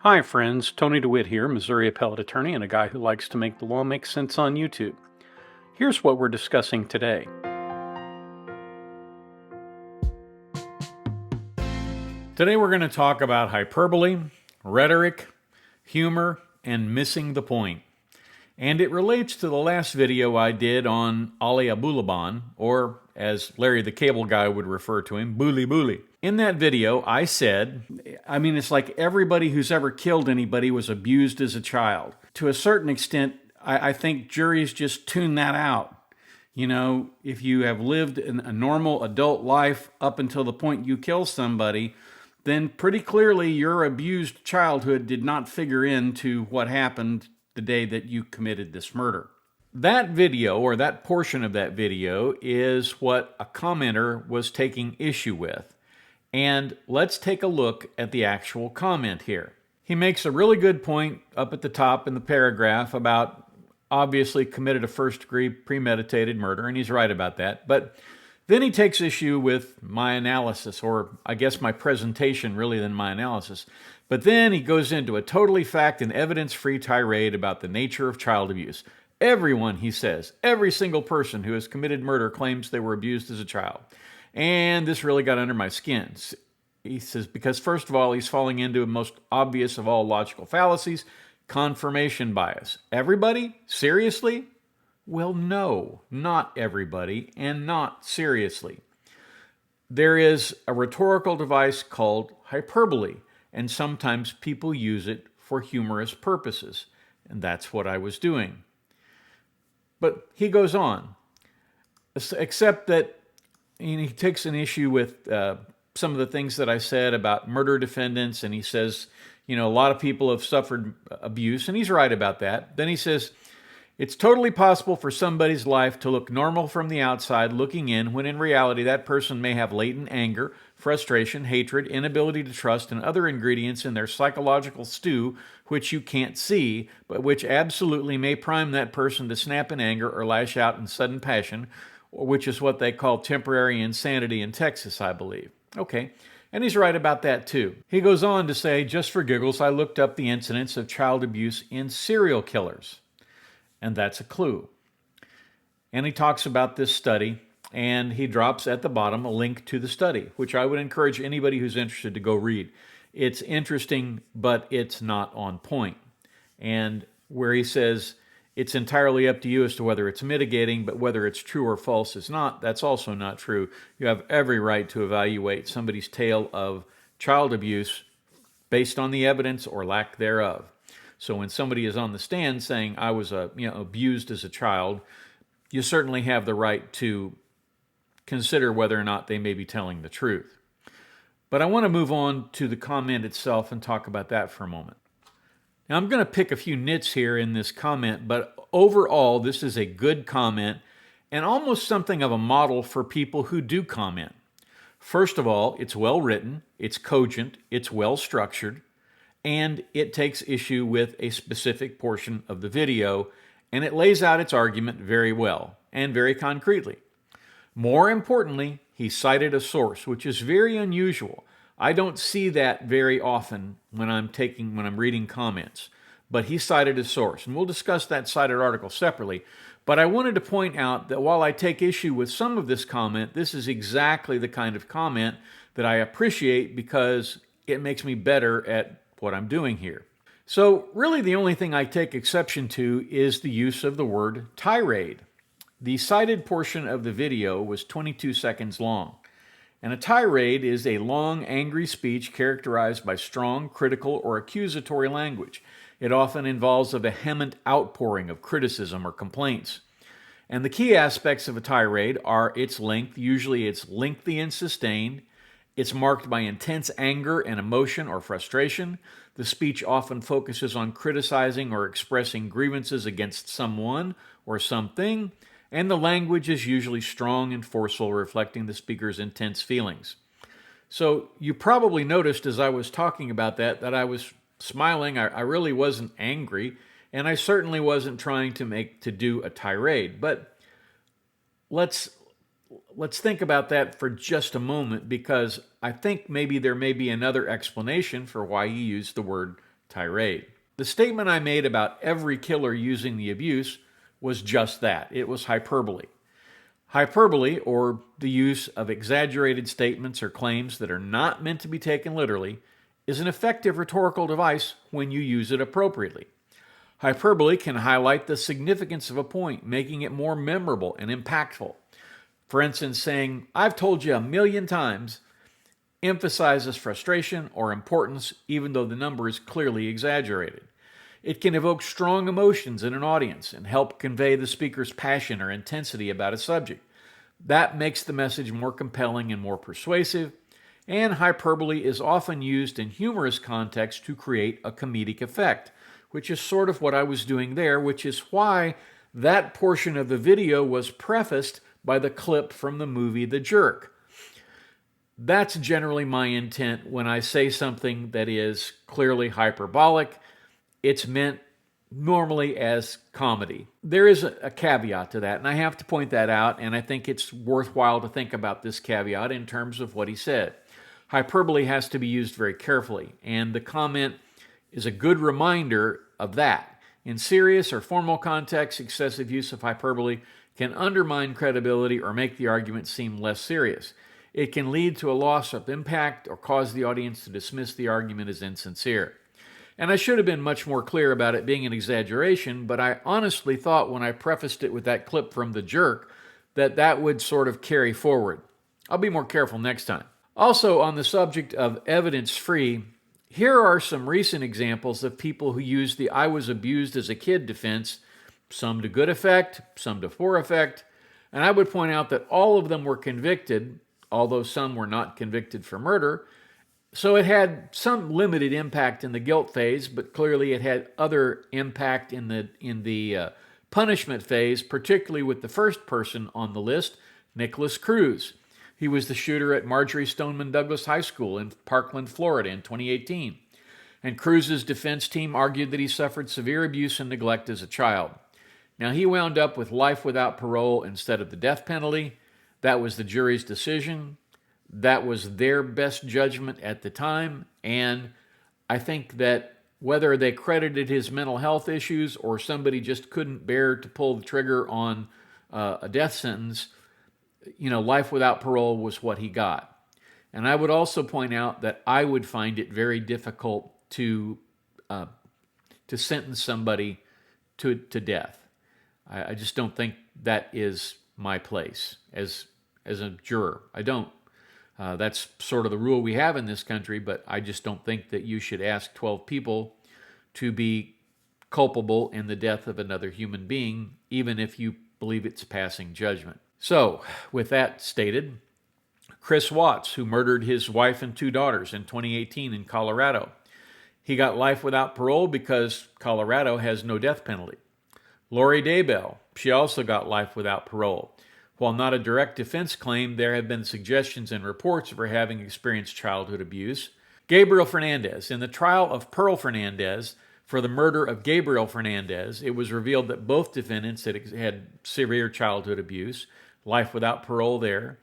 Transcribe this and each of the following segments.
Hi friends, Tony DeWitt here, Missouri appellate attorney and a guy who likes to make the law make sense on YouTube. Here's what we're discussing today. Today we're going to talk about hyperbole, rhetoric, humor, and missing the point. And it relates to the last video I did on Abulaban, or as Larry the Cable Guy would refer to him, Bully Bully. In that video, I said, it's like everybody who's ever killed anybody was abused as a child. To a certain extent, I think juries just tune that out. You know, if you have lived a normal adult life up until the point you kill somebody, then pretty clearly your abused childhood did not figure into what happened the day that you committed this murder. That video, or that portion of that video, is what a commenter was taking issue with. And let's take a look at the actual comment here. He makes a really good point up at the top in the paragraph about obviously committed a first-degree premeditated murder, and he's right about that. But then he takes issue with my analysis, or I guess my presentation really than my analysis. But then he goes into a totally fact and evidence-free tirade about the nature of child abuse. Everyone, he says, every single person who has committed murder claims they were abused as a child. And this really got under my skin. He says, because first of all, he's falling into the most obvious of all logical fallacies, confirmation bias. Everybody? Seriously? Well, no, not everybody, and not seriously. There is a rhetorical device called hyperbole, and sometimes people use it for humorous purposes, and that's what I was doing. But he goes on, except that he takes an issue with some of the things that I said about murder defendants, and he says, a lot of people have suffered abuse, and he's right about that. Then he says, it's totally possible for somebody's life to look normal from the outside looking in, when in reality that person may have latent anger, frustration, hatred, inability to trust, and other ingredients in their psychological stew which you can't see, but which absolutely may prime that person to snap in anger or lash out in sudden passion, which is what they call temporary insanity in Texas, I believe. Okay, and he's right about that too. He goes on to say, just for giggles, I looked up the incidence of child abuse in serial killers. And that's a clue. And he talks about this study, and he drops at the bottom a link to the study, which I would encourage anybody who's interested to go read. It's interesting, but it's not on point. And where he says, it's entirely up to you as to whether it's mitigating, but whether it's true or false is not, that's also not true. You have every right to evaluate somebody's tale of child abuse based on the evidence or lack thereof. So when somebody is on the stand saying, I was abused as a child, you certainly have the right to consider whether or not they may be telling the truth. But I want to move on to the comment itself and talk about that for a moment. Now, I'm going to pick a few nits here in this comment, but overall, this is a good comment and almost something of a model for people who do comment. First of all, it's well written, it's cogent, it's well structured, and it takes issue with a specific portion of the video, and it lays out its argument very well and very concretely. More importantly, he cited a source, which is very unusual. I don't see that very often when I'm reading comments, but he cited a source, and we'll discuss that cited article separately. But I wanted to point out that while I take issue with some of this comment, this is exactly the kind of comment that I appreciate because it makes me better at what I'm doing here. So really the only thing I take exception to is the use of the word tirade. The cited portion of the video was 22 seconds long. And a tirade is a long, angry speech characterized by strong, critical, or accusatory language. It often involves a vehement outpouring of criticism or complaints. And the key aspects of a tirade are its length. Usually it's lengthy and sustained. It's marked by intense anger and emotion or frustration. The speech often focuses on criticizing or expressing grievances against someone or something, and the language is usually strong and forceful, reflecting the speaker's intense feelings. So you probably noticed as I was talking about that I was smiling. I really wasn't angry, and I certainly wasn't trying to do a tirade. But let's think about that for just a moment, because I think maybe there may be another explanation for why he used the word tirade. The statement I made about every killer using the abuse was just that. It was hyperbole. Hyperbole, or the use of exaggerated statements or claims that are not meant to be taken literally, is an effective rhetorical device when you use it appropriately. Hyperbole can highlight the significance of a point, making it more memorable and impactful. For instance, saying, "I've told you a million times," emphasizes frustration or importance even though the number is clearly exaggerated. It can evoke strong emotions in an audience and help convey the speaker's passion or intensity about a subject. That makes the message more compelling and more persuasive, and hyperbole is often used in humorous contexts to create a comedic effect, which is sort of what I was doing there, which is why that portion of the video was prefaced by the clip from the movie The Jerk. That's generally my intent when I say something that is clearly hyperbolic. It's meant normally as comedy. There is a caveat to that, and I have to point that out, and I think it's worthwhile to think about this caveat in terms of what he said. Hyperbole has to be used very carefully, and the comment is a good reminder of that. In serious or formal contexts, excessive use of hyperbole can undermine credibility or make the argument seem less serious. It can lead to a loss of impact or cause the audience to dismiss the argument as insincere. And I should have been much more clear about it being an exaggeration, but I honestly thought when I prefaced it with that clip from The Jerk that would sort of carry forward. I'll be more careful next time. Also, on the subject of evidence-free, here are some recent examples of people who used the "I was abused as a kid" defense, some to good effect, some to poor effect, and I would point out that all of them were convicted, although some were not convicted for murder. So it had some limited impact in the guilt phase, but clearly it had other impact in the punishment phase, particularly with the first person on the list, Nicholas Cruz. He was the shooter at Marjorie Stoneman Douglas High School in Parkland, Florida in 2018. And Cruz's defense team argued that he suffered severe abuse and neglect as a child. Now, he wound up with life without parole instead of the death penalty. That was the jury's decision. That was their best judgment at the time, and I think that whether they credited his mental health issues or somebody just couldn't bear to pull the trigger on a death sentence, life without parole was what he got. And I would also point out that I would find it very difficult to sentence somebody to death. I just don't think that is my place as a juror. I don't. That's sort of the rule we have in this country, but I just don't think that you should ask 12 people to be culpable in the death of another human being, even if you believe it's passing judgment. So, with that stated, Chris Watts, who murdered his wife and 2 daughters in 2018 in Colorado, he got life without parole because Colorado has no death penalty. Lori Daybell, she also got life without parole. While not a direct defense claim, there have been suggestions and reports of her having experienced childhood abuse. Gabriel Fernandez. In the trial of Pearl Fernandez for the murder of Gabriel Fernandez, it was revealed that both defendants had severe childhood abuse, life without parole there.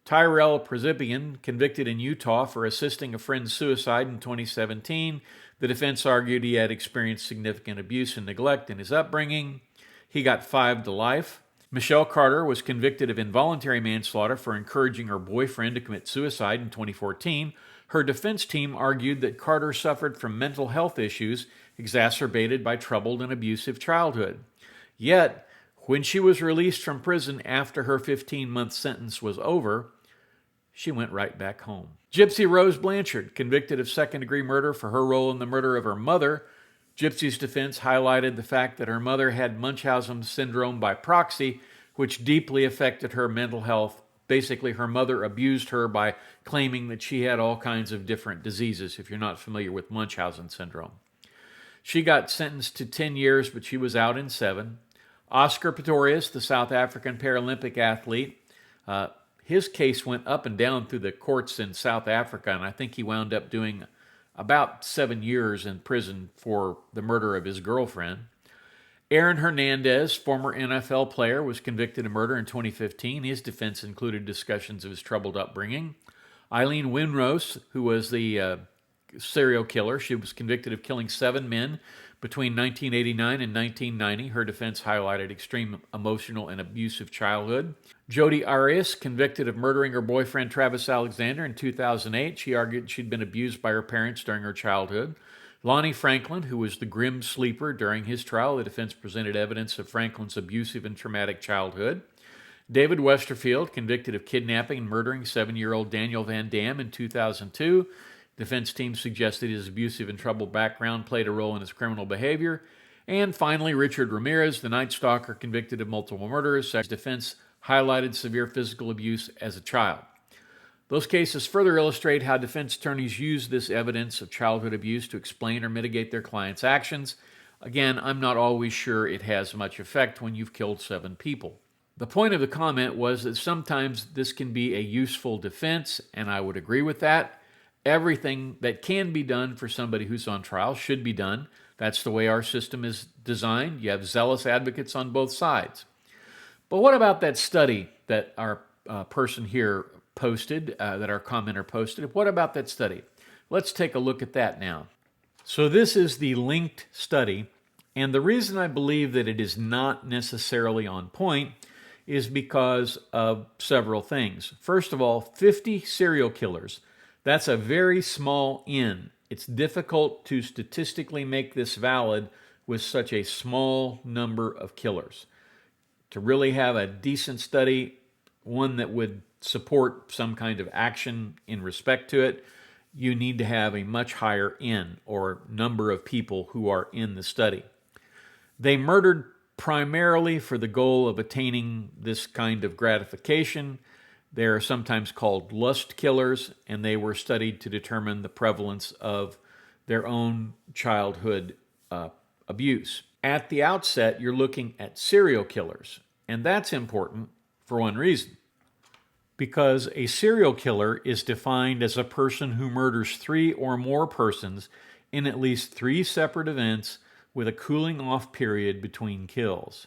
Tyrell Prezipian, convicted in Utah for assisting a friend's suicide in 2017. The defense argued he had experienced significant abuse and neglect in his upbringing. He got 5 to life. Michelle Carter was convicted of involuntary manslaughter for encouraging her boyfriend to commit suicide in 2014. Her defense team argued that Carter suffered from mental health issues exacerbated by troubled and abusive childhood. Yet, when she was released from prison after her 15-month sentence was over, she went right back home. Gypsy Rose Blanchard, convicted of second-degree murder for her role in the murder of her mother. Gypsy's defense highlighted the fact that her mother had Munchausen syndrome by proxy, which deeply affected her mental health. Basically, her mother abused her by claiming that she had all kinds of different diseases, if you're not familiar with Munchausen syndrome. She got sentenced to 10 years, but she was out in 7. Oscar Pistorius, the South African Paralympic athlete, his case went up and down through the courts in South Africa, and I think he wound up doing about 7 years in prison for the murder of his girlfriend. Aaron Hernandez, former NFL player, was convicted of murder in 2015. His defense included discussions of his troubled upbringing. Eileen Winrose, who was the serial killer. She was convicted of killing 7 men between 1989 and 1990. Her defense highlighted extreme emotional and abusive childhood. Jodi Arias, convicted of murdering her boyfriend Travis Alexander in 2008. She argued she'd been abused by her parents during her childhood. Lonnie Franklin, who was the grim sleeper during his trial, the defense presented evidence of Franklin's abusive and traumatic childhood. David Westerfield, convicted of kidnapping and murdering 7-year-old Daniel Van Dam in 2002. Defense team suggested his abusive and troubled background played a role in his criminal behavior. And finally, Richard Ramirez, the Night Stalker, convicted of multiple murders. Defense highlighted severe physical abuse as a child. Those cases further illustrate how defense attorneys use this evidence of childhood abuse to explain or mitigate their clients' actions. Again, I'm not always sure it has much effect when you've killed 7 people. The point of the comment was that sometimes this can be a useful defense, and I would agree with that. Everything that can be done for somebody who's on trial should be done. That's the way our system is designed. You have zealous advocates on both sides. But what about that study that our person here posted, that our commenter posted? What about that study? Let's take a look at that now. So this is the linked study, and the reason I believe that it is not necessarily on point is because of several things. First of all, 50 serial killers. That's a very small N. It's difficult to statistically make this valid with such a small number of killers. To really have a decent study, one that would support some kind of action in respect to it, you need to have a much higher N, or number of people who are in the study. They murdered primarily for the goal of attaining this kind of gratification. They are sometimes called lust killers, and they were studied to determine the prevalence of their own childhood abuse. At the outset, you're looking at serial killers, and that's important for one reason. Because a serial killer is defined as a person who murders 3 or more persons in at least 3 separate events with a cooling off period between kills.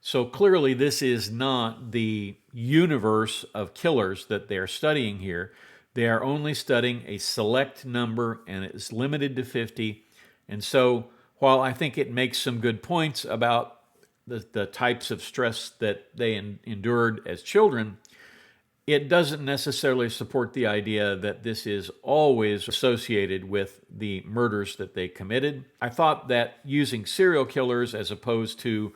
So clearly this is not the universe of killers that they are studying here. They are only studying a select number, and it is limited to 50. And so while I think it makes some good points about the types of stress that they endured as children, it doesn't necessarily support the idea that this is always associated with the murders that they committed. I thought that using serial killers as opposed to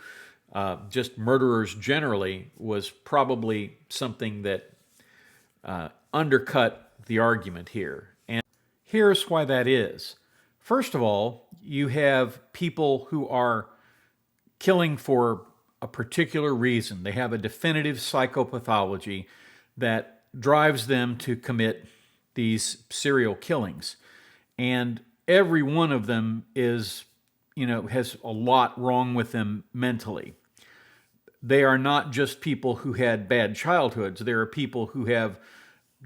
just murderers generally was probably something that undercut the argument here. And here's why that is. First of all, you have people who are killing for a particular reason. They have a definitive psychopathology that drives them to commit these serial killings. And every one of them is, has a lot wrong with them mentally. They are not just people who had bad childhoods. There are people who have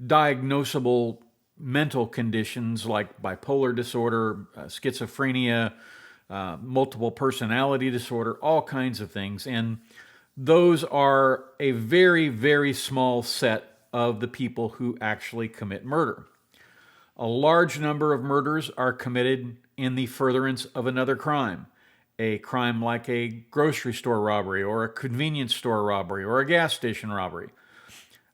diagnosable mental conditions like bipolar disorder, schizophrenia, multiple personality disorder, all kinds of things. And those are a very, very small set of the people who actually commit murder. A large number of murders are committed in the furtherance of another crime. A crime like a grocery store robbery or a convenience store robbery or a gas station robbery.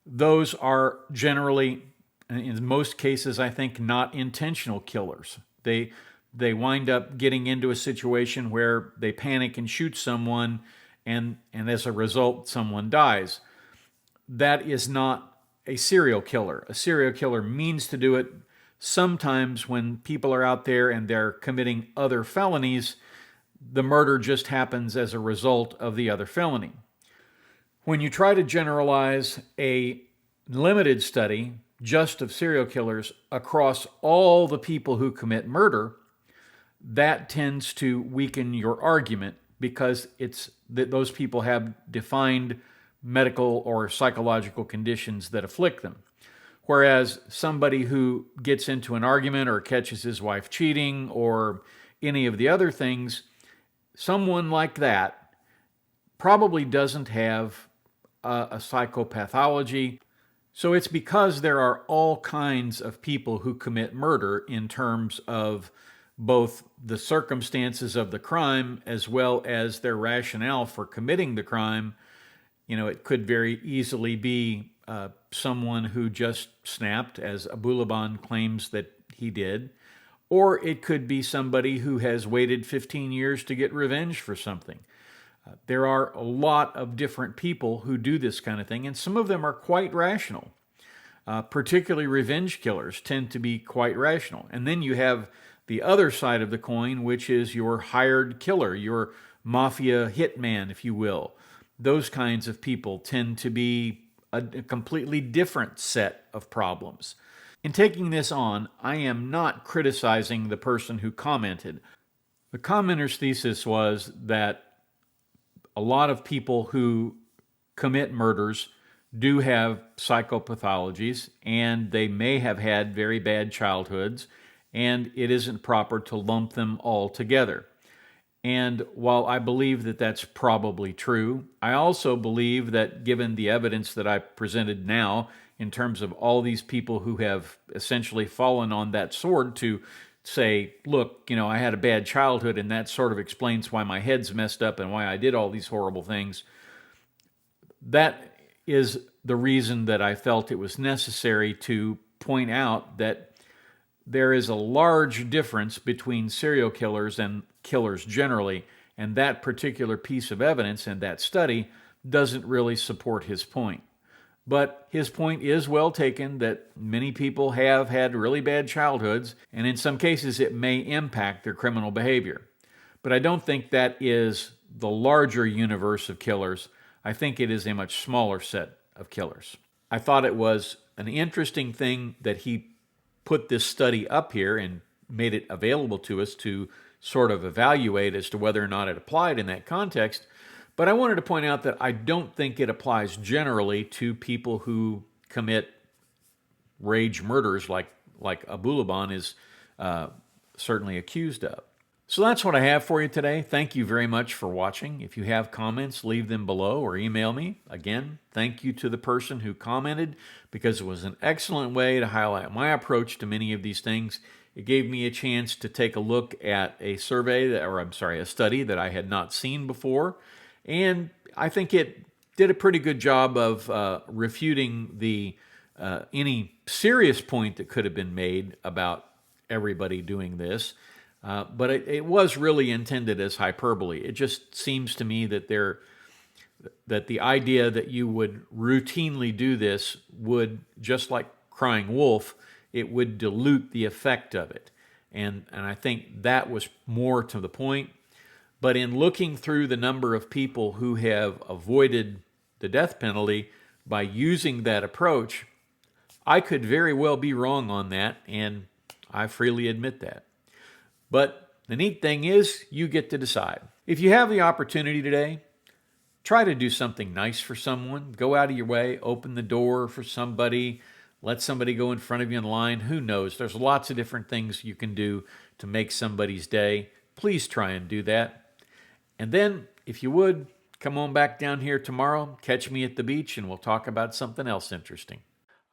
Those are generally, in most cases, I think, not intentional killers. They wind up getting into a situation where they panic and shoot someone, and as a result, someone dies. That is not a serial killer. A serial killer means to do it. Sometimes when people are out there and they're committing other felonies, the murder just happens as a result of the other felony. When you try to generalize a limited study just of serial killers across all the people who commit murder, that tends to weaken your argument, because it's that those people have defined medical or psychological conditions that afflict them. Whereas somebody who gets into an argument or catches his wife cheating or any of the other things, someone like that probably doesn't have a psychopathology. So it's because there are all kinds of people who commit murder in terms of both the circumstances of the crime as well as their rationale for committing the crime. You know, it could very easily be someone who just snapped, as Abulaban claims that he did, or it could be somebody who has waited 15 years to get revenge for something. There are a lot of different people who do this kind of thing, and some of them are quite rational. Particularly revenge killers tend to be quite rational. And then you have the other side of the coin, which is your hired killer, your mafia hitman, if you will. Those kinds of people tend to be a completely different set of problems. In taking this on, I am not criticizing the person who commented. The commenter's thesis was that a lot of people who commit murders do have psychopathologies, and they may have had very bad childhoods, and it isn't proper to lump them all together. And while I believe that that's probably true, I also believe that given the evidence that I presented now in terms of all these people who have essentially fallen on that sword to say, look, you know, I had a bad childhood and that sort of explains why my head's messed up and why I did all these horrible things, that is the reason that I felt it was necessary to point out that there is a large difference between serial killers and killers generally, and that particular piece of evidence and that study doesn't really support his point. But his point is well taken that many people have had really bad childhoods, and in some cases it may impact their criminal behavior. But I don't think that is the larger universe of killers. I think it is a much smaller set of killers. I thought it was an interesting thing that he put this study up here and made it available to us to sort of evaluate as to whether or not it applied in that context. But I wanted to point out that I don't think it applies generally to people who commit rage murders like Abulaban is certainly accused of. So that's what I have for you today. Thank you very much for watching. If you have comments, leave them below or email me. Again, thank you to the person who commented because it was an excellent way to highlight my approach to many of these things. It gave me a chance to take a look at a a study that I had not seen before. And I think it did a pretty good job of refuting the any serious point that could have been made about everybody doing this. But it was really intended as hyperbole. It just seems to me that the idea that you would routinely do this would, just like crying wolf, it would dilute the effect of it. And I think that was more to the point. But in looking through the number of people who have avoided the death penalty by using that approach, I could very well be wrong on that, and I freely admit that. But the neat thing is, you get to decide. If you have the opportunity today, try to do something nice for someone. Go out of your way, open the door for somebody, let somebody go in front of you in line. Who knows? There's lots of different things you can do to make somebody's day. Please try and do that. And then, if you would, come on back down here tomorrow, catch me at the beach, and we'll talk about something else interesting.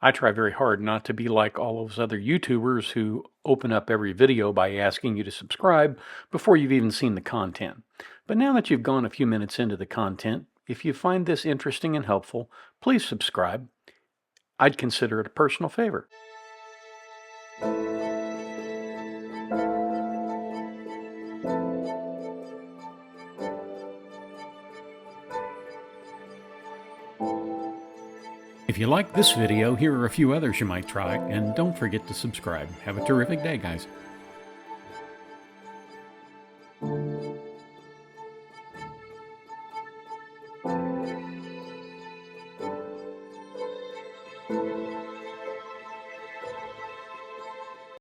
I try very hard not to be like all those other YouTubers who open up every video by asking you to subscribe before you've even seen the content. But now that you've gone a few minutes into the content, if you find this interesting and helpful, please subscribe. I'd consider it a personal favor. If you like this video, here are a few others you might try, and don't forget to subscribe. Have a terrific day, guys.